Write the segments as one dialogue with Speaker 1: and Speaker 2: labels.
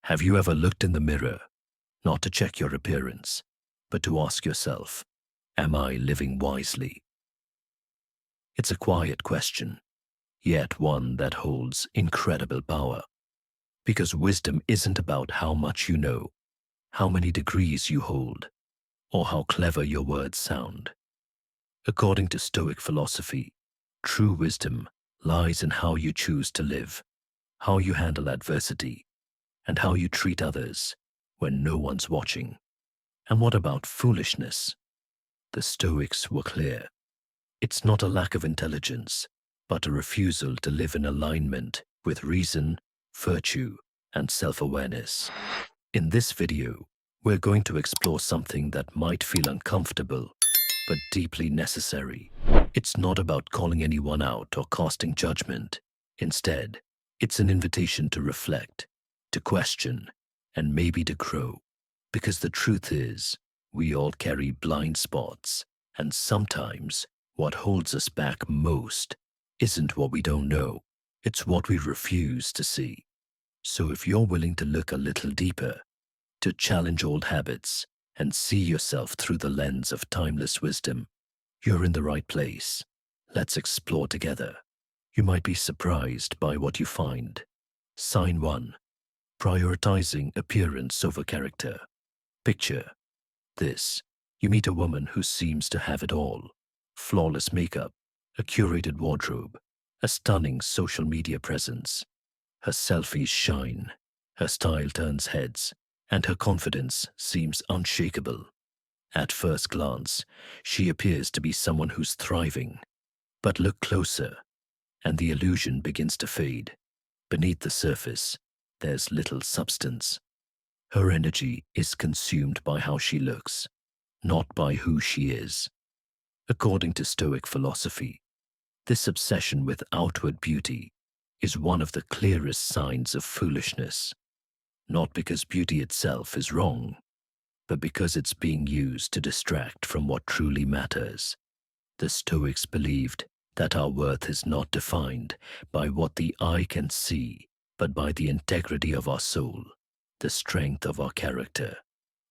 Speaker 1: Have you ever looked in the mirror, not to check your appearance, but to ask yourself, am I living wisely? It's a quiet question, yet one that holds incredible power. Because wisdom isn't about how much you know, how many degrees you hold, or how clever your words sound. According to Stoic philosophy, true wisdom lies in how you choose to live, how you handle adversity, and how you treat others when no one's watching. And what about foolishness? The Stoics were clear. It's not a lack of intelligence, but a refusal to live in alignment with reason, virtue, and self-awareness. In this video, we're going to explore something that might feel uncomfortable, but deeply necessary. It's not about calling anyone out or casting judgment. Instead, it's an invitation to reflect, to question, and maybe to grow. Because the truth is, we all carry blind spots, and sometimes what holds us back most isn't what we don't know, it's what we refuse to see. So if you're willing to look a little deeper, to challenge old habits, and see yourself through the lens of timeless wisdom, you're in the right place. Let's explore together. You might be surprised by what you find. Sign 1. Prioritizing appearance over character. Picture this. You meet a woman who seems to have it all. Flawless makeup, a curated wardrobe, a stunning social media presence. Her selfies shine, her style turns heads, and her confidence seems unshakable. At first glance, she appears to be someone who's thriving. But look closer, and the illusion begins to fade. Beneath the surface, there's little substance. Her energy is consumed by how she looks, not by who she is. According to Stoic philosophy, this obsession with outward beauty is one of the clearest signs of foolishness, not because beauty itself is wrong, but because it's being used to distract from what truly matters. The Stoics believed that our worth is not defined by what the eye can see, but by the integrity of our soul, the strength of our character,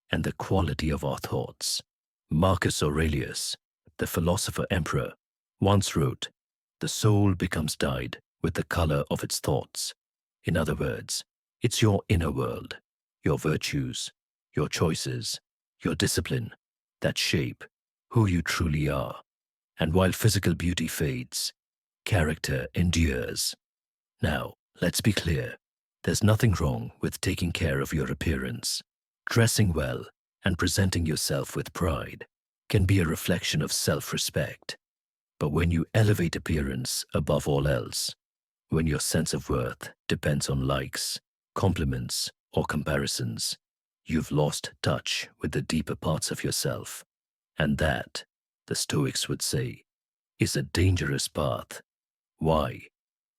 Speaker 1: and the quality of our thoughts. Marcus Aurelius, the philosopher emperor, once wrote, "The soul becomes dyed with the color of its thoughts." In other words, it's your inner world, your virtues, your choices, your discipline, that shape who you truly are. And while physical beauty fades, character endures. Now, let's be clear. There's nothing wrong with taking care of your appearance. Dressing well and presenting yourself with pride can be a reflection of self-respect. But when you elevate appearance above all else, when your sense of worth depends on likes, compliments, or comparisons, you've lost touch with the deeper parts of yourself. And that, the Stoics would say, is a dangerous path. Why?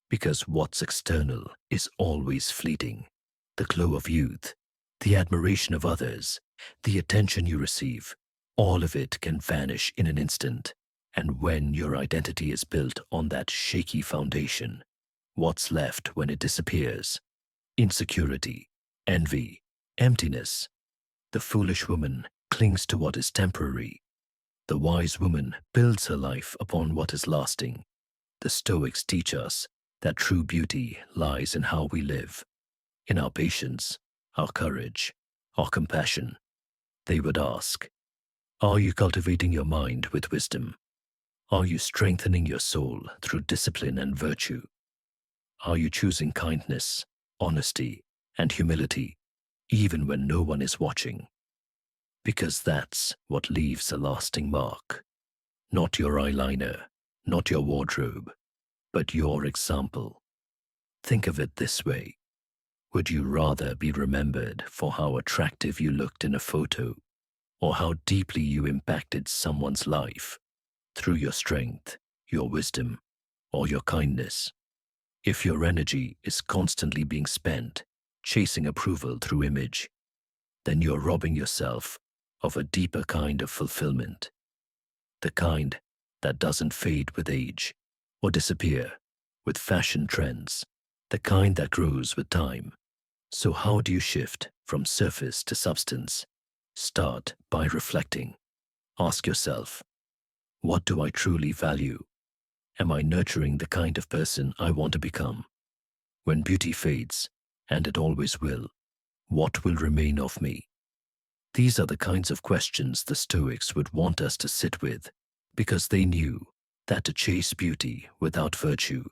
Speaker 1: Because what's external is always fleeting. The glow of youth, the admiration of others, the attention you receive, all of it can vanish in an instant. And when your identity is built on that shaky foundation, what's left when it disappears? Insecurity, envy, emptiness. The foolish woman clings to what is temporary. The wise woman builds her life upon what is lasting. The Stoics teach us that true beauty lies in how we live, in our patience, our courage, our compassion. They would ask, are you cultivating your mind with wisdom? Are you strengthening your soul through discipline and virtue? Are you choosing kindness, honesty, and humility, even when no one is watching? Because that's what leaves a lasting mark. Not your eyeliner, not your wardrobe, but your example. Think of it this way. Would you rather be remembered for how attractive you looked in a photo, or how deeply you impacted someone's life through your strength, your wisdom, or your kindness? If your energy is constantly being spent chasing approval through image, then you're robbing yourself of a deeper kind of fulfillment, the kind that doesn't fade with age or disappear with fashion trends, the kind that grows with time. So, how do you shift from surface to substance? Start by reflecting. Ask yourself, what do I truly value? Am I nurturing the kind of person I want to become? When beauty fades, and it always will, what will remain of me? These are the kinds of questions the Stoics would want us to sit with, because they knew that to chase beauty without virtue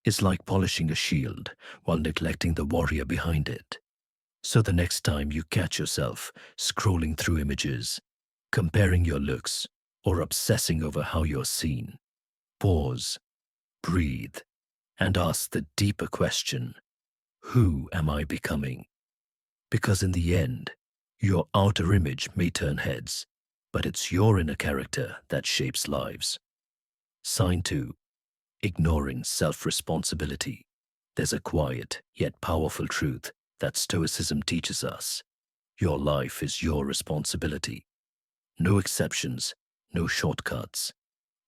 Speaker 1: is like polishing a shield while neglecting the warrior behind it. So the next time you catch yourself scrolling through images, comparing your looks, or obsessing over how you're seen, pause, breathe, and ask the deeper question, who am I becoming? Because in the end, your outer image may turn heads, but it's your inner character that shapes lives. Sign 2. Ignoring self-responsibility. There's a quiet yet powerful truth that Stoicism teaches us. Your life is your responsibility. No exceptions, no shortcuts,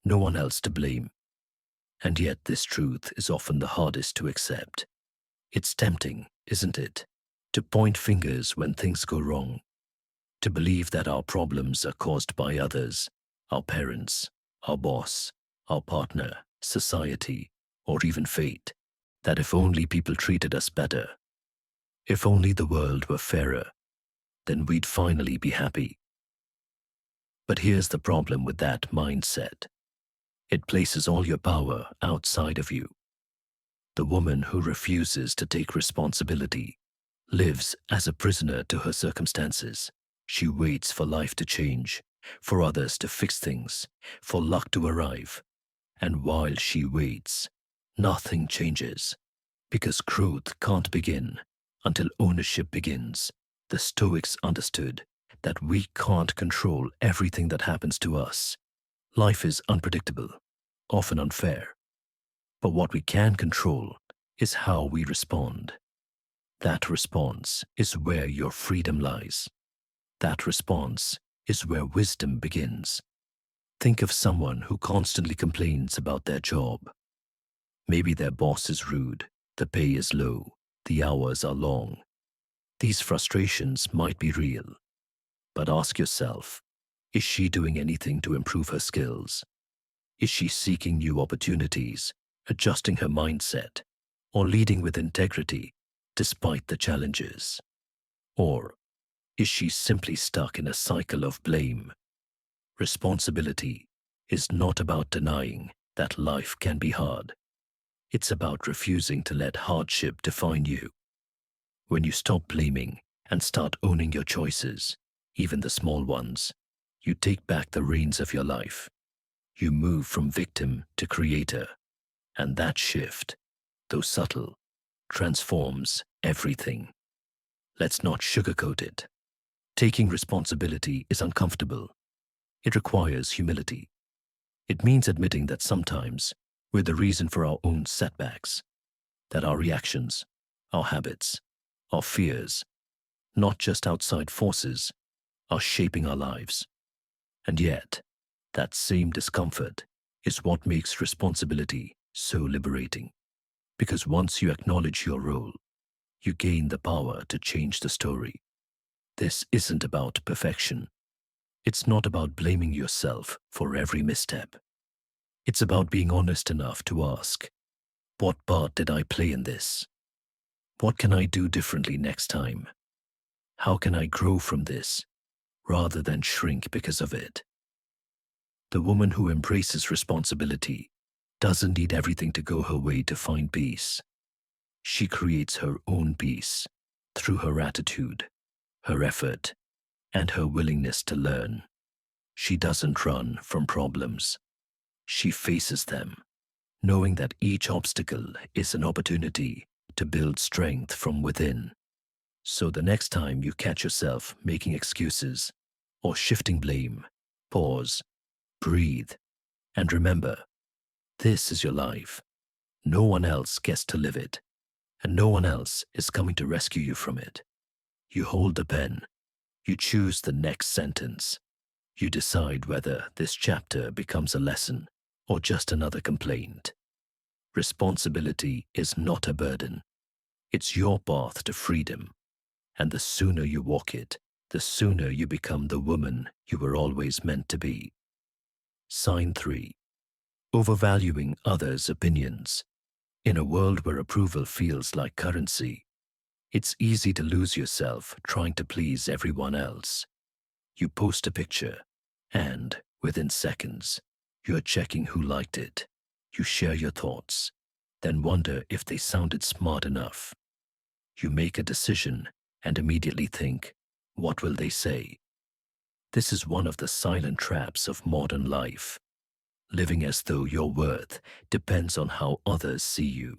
Speaker 1: no one else to blame. And yet this truth is often the hardest to accept. It's tempting, isn't it, to point fingers when things go wrong, to believe that our problems are caused by others, our parents, our boss, our partner, society, or even fate, that if only people treated us better, if only the world were fairer, then we'd finally be happy. But here's the problem with that mindset. It places all your power outside of you. The woman who refuses to take responsibility lives as a prisoner to her circumstances. She waits for life to change, for others to fix things, for luck to arrive. And while she waits, nothing changes, because growth can't begin until ownership begins. The Stoics understood that we can't control everything that happens to us. Life is unpredictable, often unfair. But what we can control is how we respond. That response is where your freedom lies. That response is where wisdom begins. Think of someone who constantly complains about their job. Maybe their boss is rude, the pay is low, the hours are long. These frustrations might be real. But ask yourself, is she doing anything to improve her skills? Is she seeking new opportunities, adjusting her mindset, or leading with integrity despite the challenges? Or is she simply stuck in a cycle of blame? Responsibility is not about denying that life can be hard. It's about refusing to let hardship define you. When you stop blaming and start owning your choices, even the small ones, you take back the reins of your life. You move from victim to creator. And that shift, though subtle, transforms everything. Let's not sugarcoat it. Taking responsibility is uncomfortable. It requires humility. It means admitting that sometimes we're the reason for our own setbacks, that our reactions, our habits, our fears, not just outside forces, are shaping our lives. And yet, that same discomfort is what makes responsibility so liberating. Because once you acknowledge your role, you gain the power to change the story. This isn't about perfection. It's not about blaming yourself for every misstep. It's about being honest enough to ask, what part did I play in this? What can I do differently next time? How can I grow from this, rather than shrink because of it? The woman who embraces responsibility doesn't need everything to go her way to find peace. She creates her own peace through her attitude, her effort, and her willingness to learn. She doesn't run from problems. She faces them, knowing that each obstacle is an opportunity to build strength from within. So the next time you catch yourself making excuses or shifting blame, pause, breathe, and remember, this is your life. No one else gets to live it, and no one else is coming to rescue you from it. You hold the pen. You choose the next sentence. You decide whether this chapter becomes a lesson or just another complaint. Responsibility is not a burden. It's your path to freedom, and the sooner you walk it, the sooner you become the woman you were always meant to be. Sign 3. Overvaluing others' opinions. In a world where approval feels like currency, it's easy to lose yourself trying to please everyone else. You post a picture, and within seconds, you're checking who liked it. You share your thoughts, then wonder if they sounded smart enough. You make a decision and immediately think, what will they say? This is one of the silent traps of modern life, living as though your worth depends on how others see you.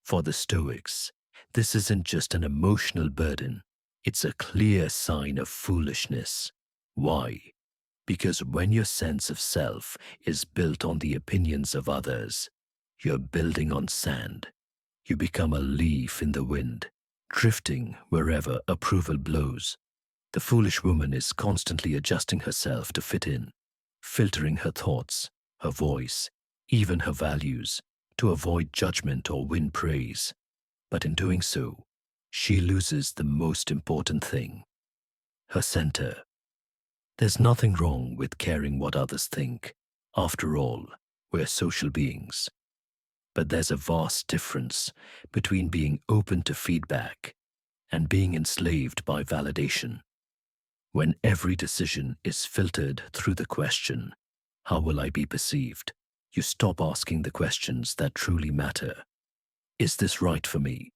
Speaker 1: For the Stoics, this isn't just an emotional burden, it's a clear sign of foolishness. Why? Because when your sense of self is built on the opinions of others, you're building on sand. You become a leaf in the wind, drifting wherever approval blows. The foolish woman is constantly adjusting herself to fit in, filtering her thoughts, her voice, even her values, to avoid judgment or win praise. But in doing so, she loses the most important thing, her center. There's nothing wrong with caring what others think. After all, we're social beings. But there's a vast difference between being open to feedback and being enslaved by validation. When every decision is filtered through the question, how will I be perceived? You stop asking the questions that truly matter. Is this right for me?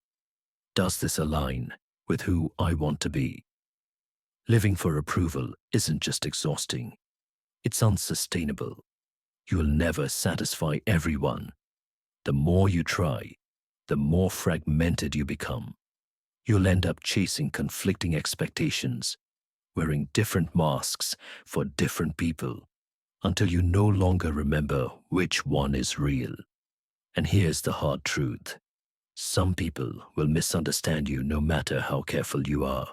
Speaker 1: Does this align with who I want to be? Living for approval isn't just exhausting, it's unsustainable. You'll never satisfy everyone. The more you try, the more fragmented you become. You'll end up chasing conflicting expectations, wearing different masks for different people, until you no longer remember which one is real. And here's the hard truth. Some people will misunderstand you no matter how careful you are.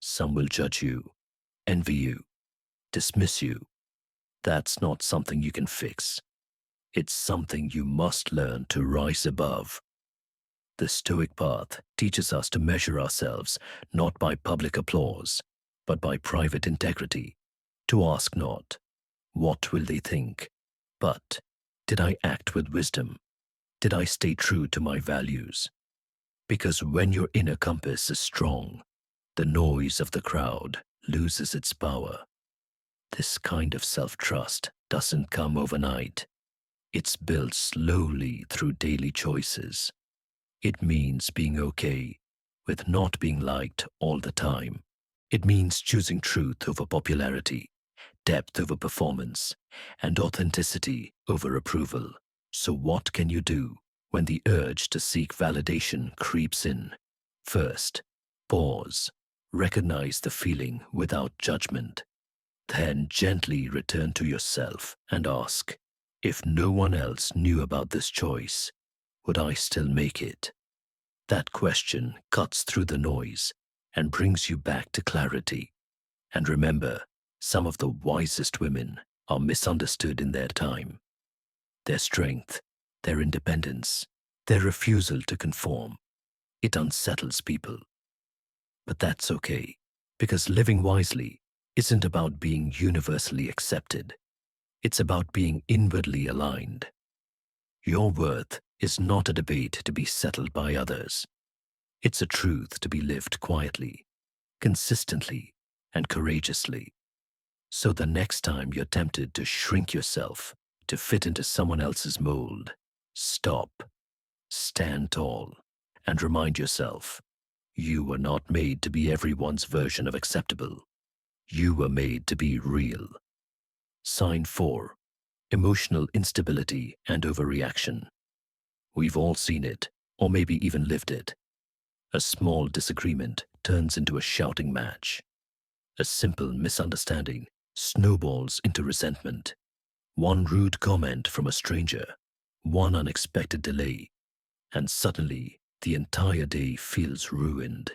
Speaker 1: Some will judge you, envy you, dismiss you. That's not something you can fix. It's something you must learn to rise above. The Stoic path teaches us to measure ourselves not by public applause, but by private integrity. To ask not, what will they think? But, did I act with wisdom? Did I stay true to my values? Because when your inner compass is strong, the noise of the crowd loses its power. This kind of self-trust doesn't come overnight. It's built slowly through daily choices. It means being okay with not being liked all the time. It means choosing truth over popularity, depth over performance, and authenticity over approval. So what can you do when the urge to seek validation creeps in? First, pause. Recognize the feeling without judgment. Then gently return to yourself and ask, if no one else knew about this choice, would I still make it? That question cuts through the noise and brings you back to clarity. And remember, some of the wisest women are misunderstood in their time. Their strength, their independence, their refusal to conform. It unsettles people. But that's okay, because living wisely isn't about being universally accepted. It's about being inwardly aligned. Your worth is not a debate to be settled by others. It's a truth to be lived quietly, consistently, and courageously. So the next time you're tempted to shrink yourself to fit into someone else's mold, stop, stand tall, and remind yourself, you were not made to be everyone's version of acceptable. You were made to be real. Sign 4. Emotional instability and overreaction. We've all seen it, or maybe even lived it. A small disagreement turns into a shouting match. A simple misunderstanding snowballs into resentment. One rude comment from a stranger, one unexpected delay, and suddenly the entire day feels ruined.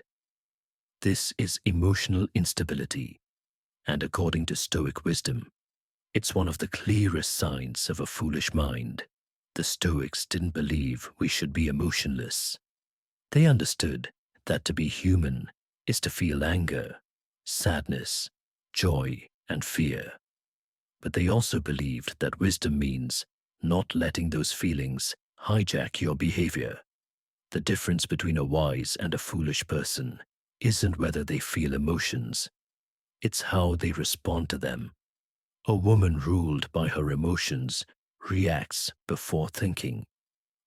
Speaker 1: This is emotional instability, and according to Stoic wisdom, it's one of the clearest signs of a foolish mind. The Stoics didn't believe we should be emotionless. They understood that to be human is to feel anger, sadness, joy, and fear. But they also believed that wisdom means not letting those feelings hijack your behavior. The difference between a wise and a foolish person isn't whether they feel emotions, it's how they respond to them. A woman ruled by her emotions reacts before thinking.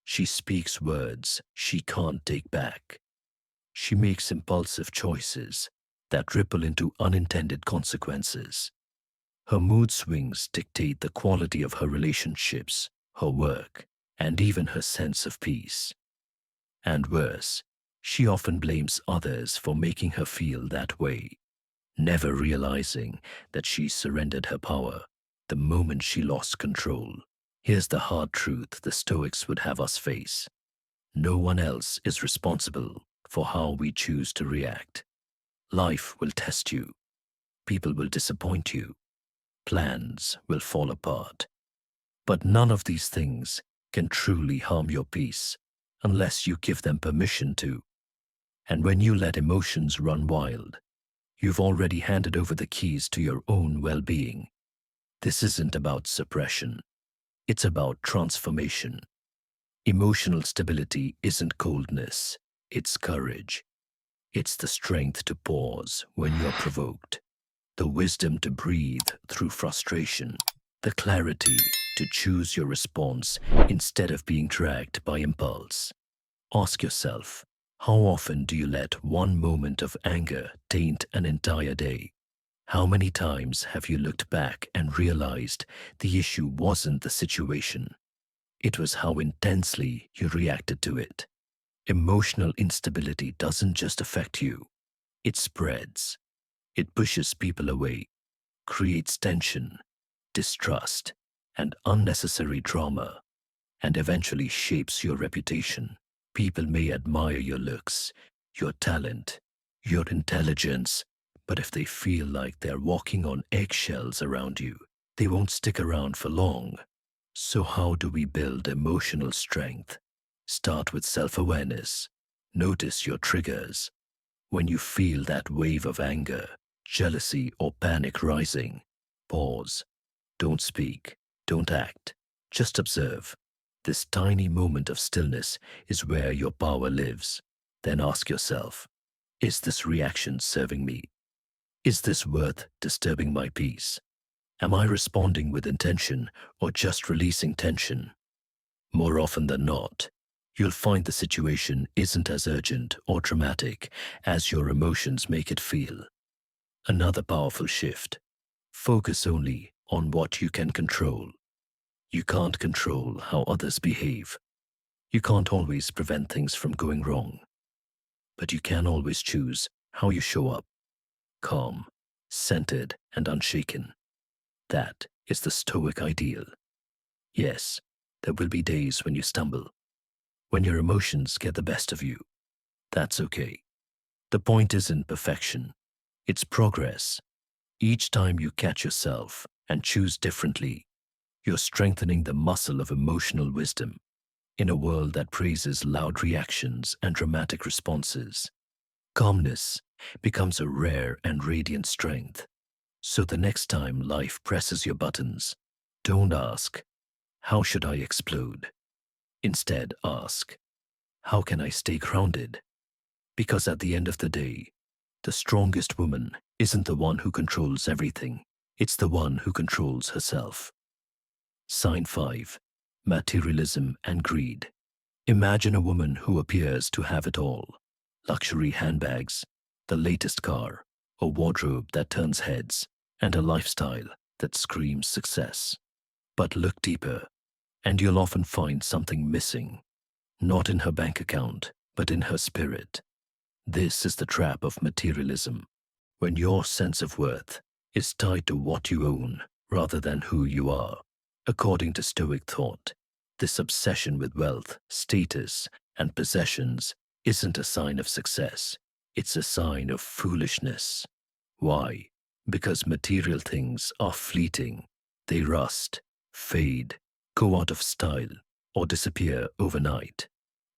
Speaker 1: She speaks words she can't take back. She makes impulsive choices that ripple into unintended consequences. Her mood swings dictate the quality of her relationships, her work, and even her sense of peace. And worse, she often blames others for making her feel that way, never realizing that she surrendered her power the moment she lost control. Here's the hard truth the Stoics would have us face. No one else is responsible for how we choose to react. Life will test you. People will disappoint you. Plans will fall apart. But none of these things can truly harm your peace unless you give them permission to. And when you let emotions run wild, you've already handed over the keys to your own well-being. This isn't about suppression. It's about transformation. Emotional stability isn't coldness, it's courage. It's the strength to pause when you're provoked, the wisdom to breathe through frustration, the clarity to choose your response instead of being dragged by impulse. Ask yourself, how often do you let one moment of anger taint an entire day? How many times have you looked back and realized the issue wasn't the situation? It was how intensely you reacted to it. Emotional instability doesn't just affect you, it spreads. It pushes people away, creates tension, distrust, and unnecessary drama, and eventually shapes your reputation. People may admire your looks, your talent, your intelligence, but if they feel like they're walking on eggshells around you, they won't stick around for long. So, how do we build emotional strength? Start with self-awareness. Notice your triggers. When you feel that wave of anger, jealousy, or panic rising, pause. Don't speak. Don't act. Just observe. This tiny moment of stillness is where your power lives. Then ask yourself, is this reaction serving me? Is this worth disturbing my peace? Am I responding with intention or just releasing tension? More often than not, you'll find the situation isn't as urgent or dramatic as your emotions make it feel. Another powerful shift. Focus only on what you can control. You can't control how others behave. You can't always prevent things from going wrong. But you can always choose how you show up. Calm, centered, and unshaken. That is the Stoic ideal. Yes, there will be days when you stumble, when your emotions get the best of you. That's okay. The point isn't perfection, it's progress. Each time you catch yourself and choose differently, you're strengthening the muscle of emotional wisdom. In a world that praises loud reactions and dramatic responses, calmness becomes a rare and radiant strength. So the next time life presses your buttons, don't ask, how should I explode? Instead, ask, how can I stay grounded? Because at the end of the day, the strongest woman isn't the one who controls everything, it's the one who controls herself. Sign 5. Materialism and Greed. Imagine a woman who appears to have it all. Luxury handbags, the latest car, a wardrobe that turns heads, and a lifestyle that screams success. But look deeper, and you'll often find something missing. Not in her bank account, but in her spirit. This is the trap of materialism. When your sense of worth is tied to what you own rather than who you are. According to Stoic thought, this obsession with wealth, status, and possessions isn't a sign of success. It's a sign of foolishness. Why? Because material things are fleeting. They rust, fade, go out of style, or disappear overnight.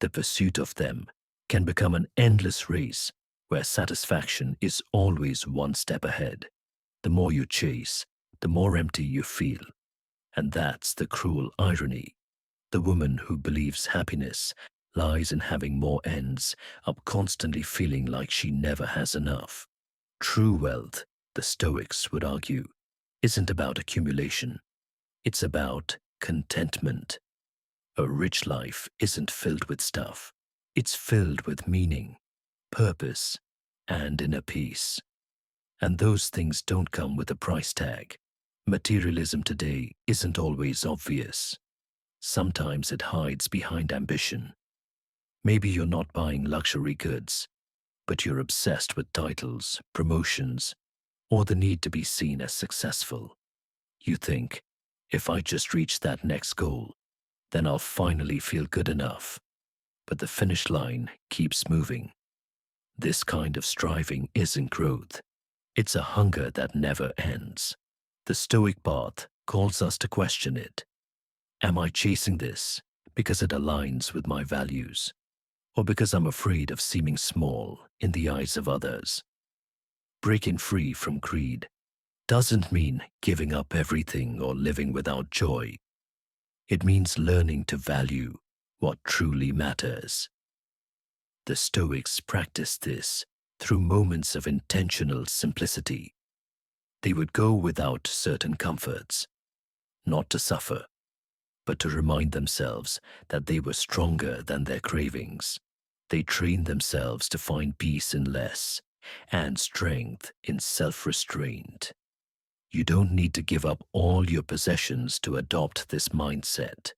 Speaker 1: The pursuit of them can become an endless race where satisfaction is always one step ahead. The more you chase, the more empty you feel. And that's the cruel irony. The woman who believes happiness lies in having more ends up, constantly feeling like she never has enough. True wealth, the Stoics would argue, isn't about accumulation. It's about contentment. A rich life isn't filled with stuff. It's filled with meaning, purpose, and inner peace. And those things don't come with a price tag. Materialism today isn't always obvious. Sometimes it hides behind ambition. Maybe you're not buying luxury goods, but you're obsessed with titles, promotions, or the need to be seen as successful. You think, if I just reach that next goal, then I'll finally feel good enough. But the finish line keeps moving. This kind of striving isn't growth. It's a hunger that never ends. The Stoic path calls us to question it. Am I chasing this because it aligns with my values, or because I'm afraid of seeming small in the eyes of others? Breaking free from greed doesn't mean giving up everything or living without joy. It means learning to value what truly matters. The Stoics practiced this through moments of intentional simplicity. They would go without certain comforts, not to suffer, but to remind themselves that they were stronger than their cravings. They trained themselves to find peace in less and strength in self-restraint. You don't need to give up all your possessions to adopt this mindset,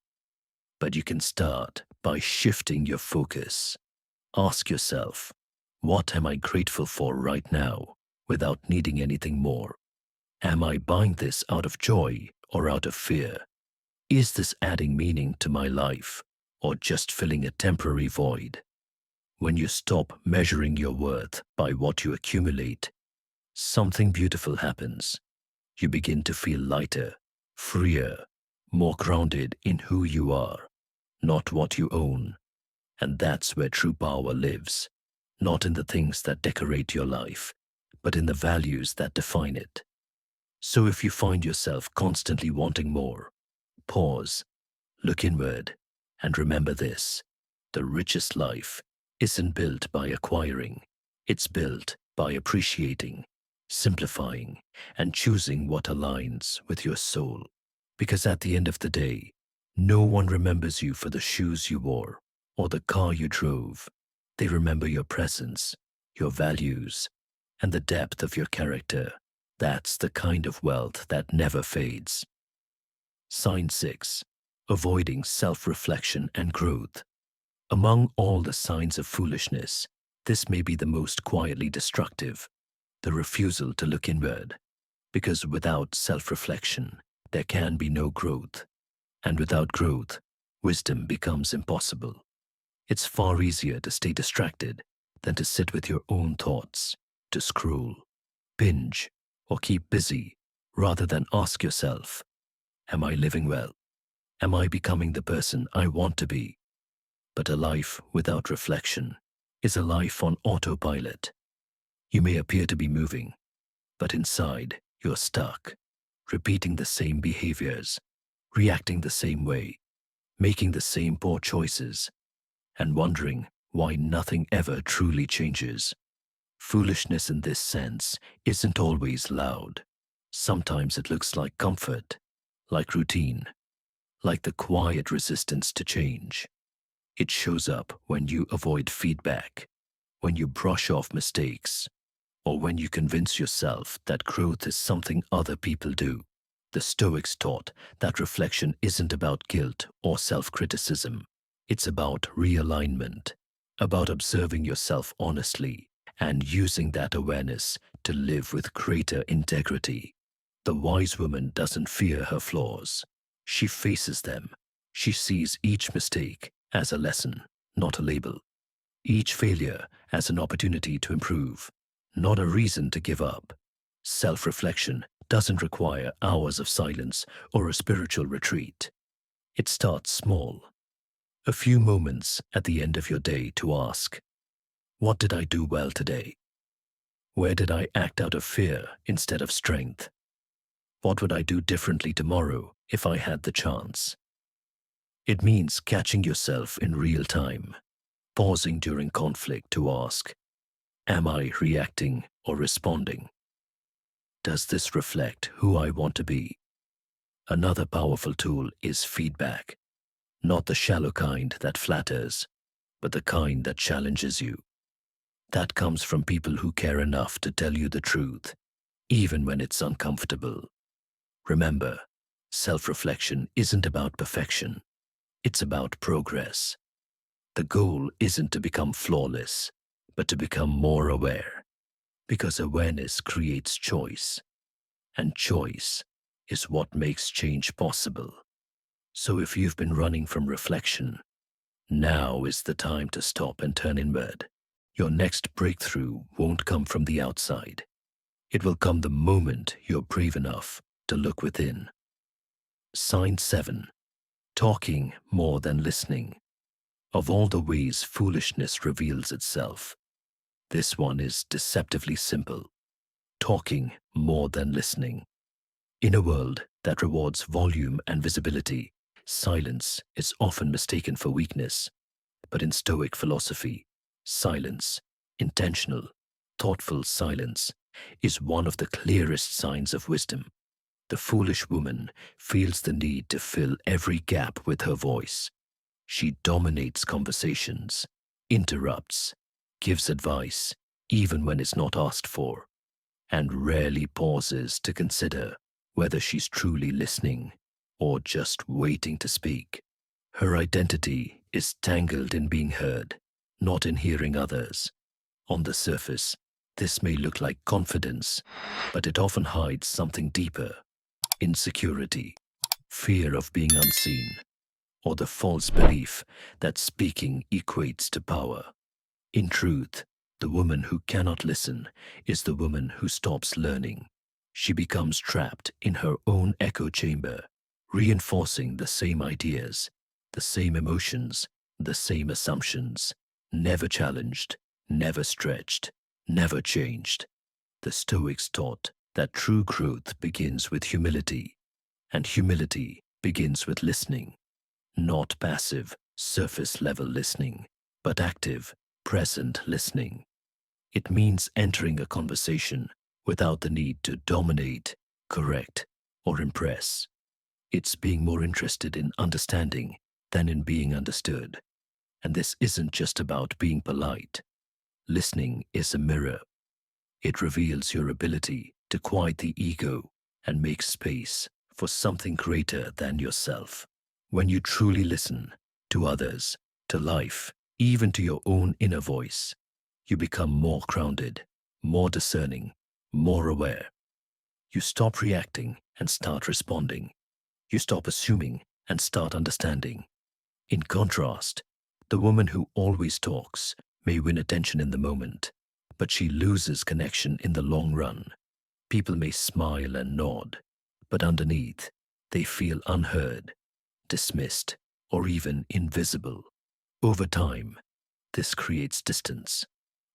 Speaker 1: but you can start by shifting your focus. Ask yourself, what am I grateful for right now without needing anything more? Am I buying this out of joy or out of fear? Is this adding meaning to my life or just filling a temporary void? When you stop measuring your worth by what you accumulate, something beautiful happens. You begin to feel lighter, freer, more grounded in who you are, not what you own. And that's where true power lives, not in the things that decorate your life, but in the values that define it. So if you find yourself constantly wanting more, pause, look inward, and remember this: the richest life isn't built by acquiring, it's built by appreciating, simplifying, and choosing what aligns with your soul. Because at the end of the day, no one remembers you for the shoes you wore or the car you drove. They remember your presence, your values, and the depth of your character. That's the kind of wealth that never fades. Sign 6. Avoiding self-reflection and growth. Among all the signs of foolishness, this may be the most quietly destructive: the refusal to look inward. Because without self-reflection, there can be no growth. And without growth, wisdom becomes impossible. It's far easier to stay distracted than to sit with your own thoughts, to scroll, binge, or keep busy, rather than ask yourself, am I living well? Am I becoming the person I want to be? But a life without reflection is a life on autopilot. You may appear to be moving, but inside you're stuck, repeating the same behaviors, reacting the same way, making the same poor choices, and wondering why nothing ever truly changes. Foolishness in this sense isn't always loud. Sometimes it looks like comfort, like routine, like the quiet resistance to change. It shows up when you avoid feedback, when you brush off mistakes, or when you convince yourself that growth is something other people do. The Stoics taught that reflection isn't about guilt or self-criticism. It's about realignment, about observing yourself honestly and using that awareness to live with greater integrity. The wise woman doesn't fear her flaws. She faces them. She sees each mistake as a lesson, not a label. Each failure as an opportunity to improve, not a reason to give up. Self-reflection doesn't require hours of silence or a spiritual retreat. It starts small. A few moments at the end of your day to ask, What did I do well today? Where did I act out of fear instead of strength? What would I do differently tomorrow if I had the chance? It means catching yourself in real time, pausing during conflict to ask, am I reacting or responding? Does this reflect who I want to be? Another powerful tool is feedback, not the shallow kind that flatters, but the kind that challenges you. That comes from people who care enough to tell you the truth, even when it's uncomfortable. Remember, self-reflection isn't about perfection. It's about progress. The goal isn't to become flawless, but to become more aware, because awareness creates choice, and choice is what makes change possible. So if you've been running from reflection, now is the time to stop and turn inward. Your next breakthrough won't come from the outside. It will come the moment you're brave enough to look within. Sign 7. Talking more than listening. Of all the ways foolishness reveals itself, this one is deceptively simple. Talking more than listening. In a world that rewards volume and visibility, silence is often mistaken for weakness. But in Stoic philosophy, silence, intentional, thoughtful silence, is one of the clearest signs of wisdom. The foolish woman feels the need to fill every gap with her voice. She dominates conversations, interrupts, gives advice, even when it's not asked for, and rarely pauses to consider whether she's truly listening or just waiting to speak. Her identity is tangled in being heard, not in hearing others. On the surface, this may look like confidence, but it often hides something deeper: insecurity, fear of being unseen, or the false belief that speaking equates to power. In truth, the woman who cannot listen is the woman who stops learning. She becomes trapped in her own echo chamber, reinforcing the same ideas, the same emotions, the same assumptions, never challenged, never stretched, never changed. The Stoics taught that true growth begins with humility, and humility begins with listening. Not passive, surface-level listening, but active, present listening. It means entering a conversation without the need to dominate, correct, or impress. It's being more interested in understanding than in being understood. And this isn't just about being polite. Listening is a mirror. It reveals your ability to quiet the ego and make space for something greater than yourself. When you truly listen to others, to life, even to your own inner voice, you become more grounded, more discerning, more aware. You stop reacting and start responding. You stop assuming and start understanding. In contrast, the woman who always talks may win attention in the moment, but she loses connection in the long run. People may smile and nod, but underneath, they feel unheard, dismissed, or even invisible. Over time, this creates distance,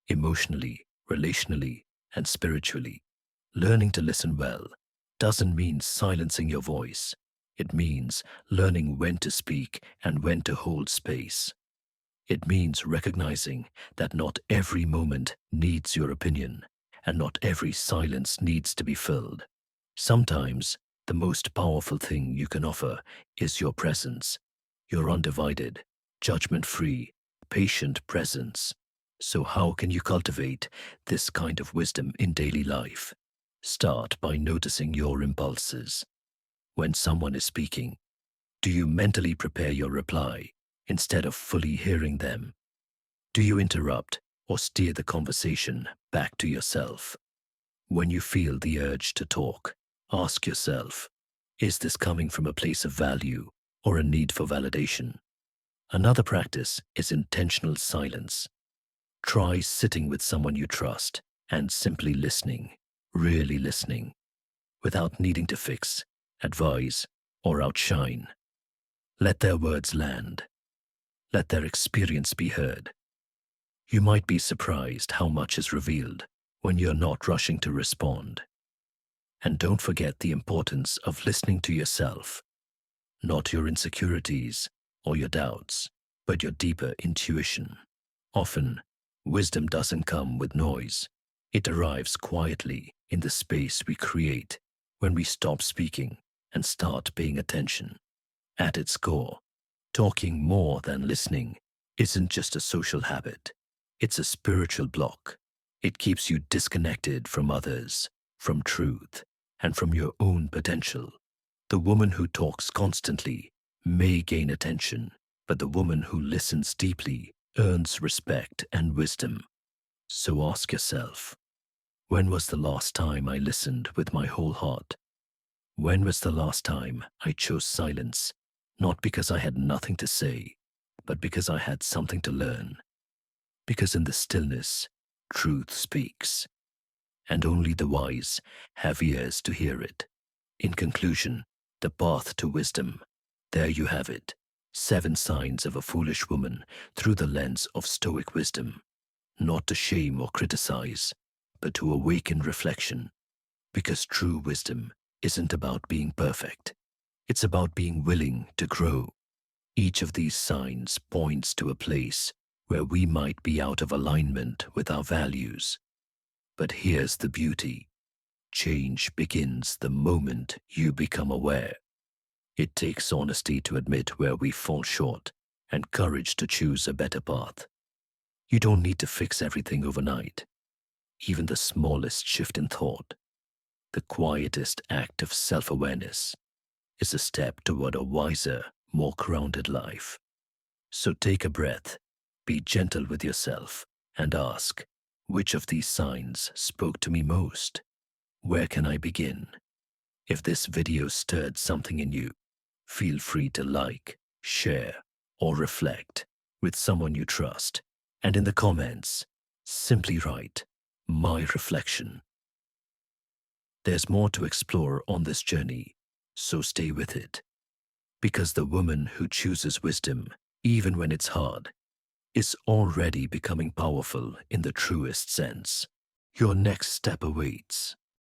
Speaker 1: emotionally, relationally, and spiritually. Learning to listen well doesn't mean silencing your voice. It means learning when to speak and when to hold space. It means recognizing that not every moment needs your opinion, and not every silence needs to be filled. Sometimes, the most powerful thing you can offer is your presence, your undivided, judgment-free, patient presence. So how can you cultivate this kind of wisdom in daily life? Start by noticing your impulses. When someone is speaking, do you mentally prepare your reply instead of fully hearing them? Do you interrupt or steer the conversation back to yourself? When you feel the urge to talk, ask yourself, is this coming from a place of value or a need for validation? Another practice is intentional silence. Try sitting with someone you trust and simply listening, really listening, without needing to fix, advise, or outshine. Let their words land. Let their experience be heard. You might be surprised how much is revealed when you're not rushing to respond. And don't forget the importance of listening to yourself, not your insecurities or your doubts, but your deeper intuition. Often, wisdom doesn't come with noise. It arrives quietly in the space we create when we stop speaking and start paying attention. At its core, talking more than listening isn't just a social habit. It's a spiritual block. It keeps you disconnected from others, from truth, and from your own potential. The woman who talks constantly may gain attention, but the woman who listens deeply earns respect and wisdom. So ask yourself, when was the last time I listened with my whole heart? When was the last time I chose silence, not because I had nothing to say, but because I had something to learn? Because in the stillness, truth speaks, and only the wise have ears to hear it. In conclusion, the path to wisdom. There you have it. 7 signs of a foolish woman through the lens of Stoic wisdom. Not to shame or criticize, but to awaken reflection. Because true wisdom isn't about being perfect. It's about being willing to grow. Each of these signs points to a place where we might be out of alignment with our values. But here's the beauty. Change begins the moment you become aware. It takes honesty to admit where we fall short and courage to choose a better path. You don't need to fix everything overnight. Even the smallest shift in thought, the quietest act of self-awareness, is a step toward a wiser, more grounded life. So take a breath, be gentle with yourself, and ask, which of these signs spoke to me most? Where can I begin? If this video stirred something in you, feel free to like, share, or reflect with someone you trust. And in the comments, simply write, "My reflection." There's more to explore on this journey, so stay with it. Because the woman who chooses wisdom, even when it's hard, is already becoming powerful in the truest sense. Your next step awaits.